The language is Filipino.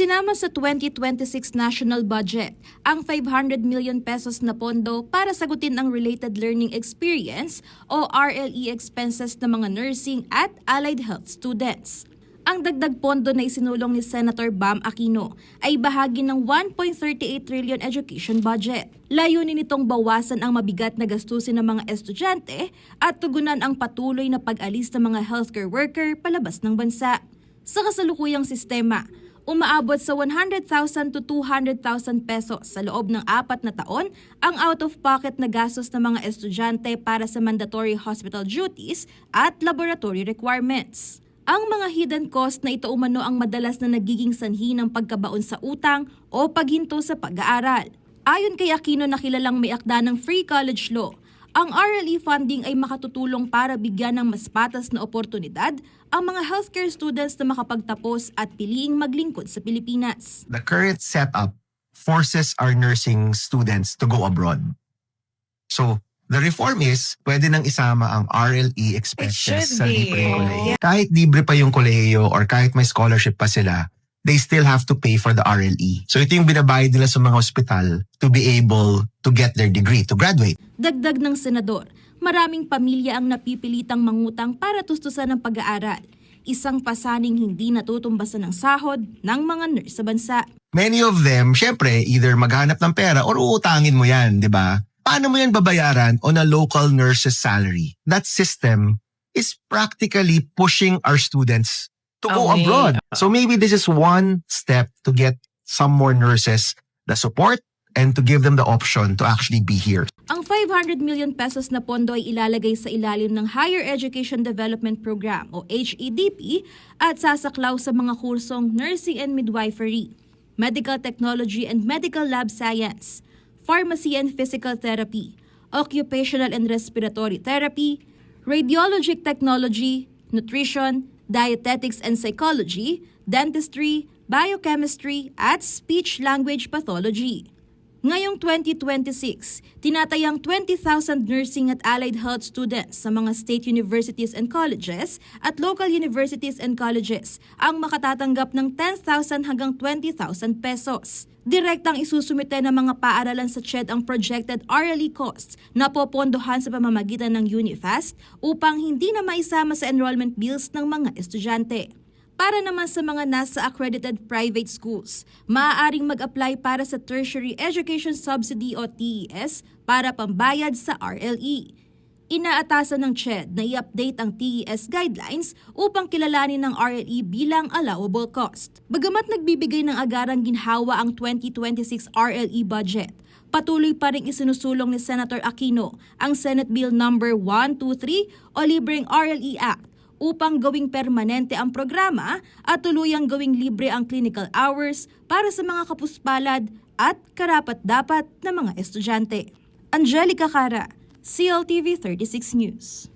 Isinama sa 2026 national budget ang 500 million pesos na pondo para sagutin ang related learning experience o RLE expenses ng mga nursing at allied health students. Ang dagdag pondo na isinulong ni Senator Bam Aquino ay bahagi ng 1.38 trillion education budget. Layunin nitong bawasan ang mabigat na gastusin ng mga estudyante at tugunan ang patuloy na pag-alis ng mga healthcare worker palabas ng bansa. Sa kasalukuyang sistema, umaabot sa 100,000 to 200,000 pesos sa loob ng 4 na taon ang out-of-pocket na gastos ng mga estudyante para sa mandatory hospital duties at laboratory requirements. Ang mga hidden cost na ito umano ang madalas na nagiging sanhi ng pagkabaon sa utang o paghinto sa pag-aaral. Ayon kay Aquino na kilalang may akda ng free college law, ang RLE funding ay makatutulong para bigyan ng mas patas na oportunidad ang mga healthcare students na makapagtapos at piliing maglingkod sa Pilipinas. The current setup forces our nursing students to go abroad. So, the reform is, pwede nang isama ang RLE expenses sa libreng kolehiyo. Kahit libre pa yung kolehiyo or kahit may scholarship pa sila, they still have to pay for the RLE. So ito yung binabayad nila sa mga hospital to be able to get their degree, to graduate. Dagdag ng senador, maraming pamilya ang napipilitang mangutang para tustusan ang pag-aaral. Isang pasaning hindi natutumbasan ng sahod ng mga nurse sa bansa. Many of them, syempre, either maghanap ng pera or uutangin mo yan, di ba? Paano mo yan babayaran on a local nurse's salary? That system is practically pushing our students to go abroad. So maybe this is one step to get some more nurses the support and to give them the option to actually be here. Ang 500 million pesos na pondo ay ilalagay sa ilalim ng Higher Education Development Program o HEDP at sasaklaw sa mga kursong Nursing and Midwifery, Medical Technology and Medical Lab Science, Pharmacy and Physical Therapy, Occupational and Respiratory Therapy, Radiologic Technology, Nutrition, Dietetics and Psychology, Dentistry, Biochemistry at Speech-Language Pathology. Ngayong 2026, tinatayang 20,000 nursing at allied health students sa mga state universities and colleges at local universities and colleges ang makatatanggap ng 10,000 hanggang 20,000 pesos. Direktang isusumite ng mga paaralan sa CHED ang projected RLE costs na popondohan sa pamamagitan ng UniFast upang hindi na maisama sa enrollment bills ng mga estudyante. Para naman sa mga nasa accredited private schools, maaaring mag-apply para sa Tertiary Education Subsidy o TES para pambayad sa RLE. Inaatasan ng CHED na i-update ang TES guidelines upang kilalanin ng RLE bilang allowable cost. Bagamat nagbibigay ng agarang ginhawa ang 2026 RLE budget, patuloy pa rin isinusulong ni Senator Aquino ang Senate Bill No. 123 o Libreng RLE Act upang gawing permanente ang programa at tuluyang gawing libre ang clinical hours para sa mga kapuspalad at karapat-dapat na mga estudyante. Angelica Cara, CLTV 36 News.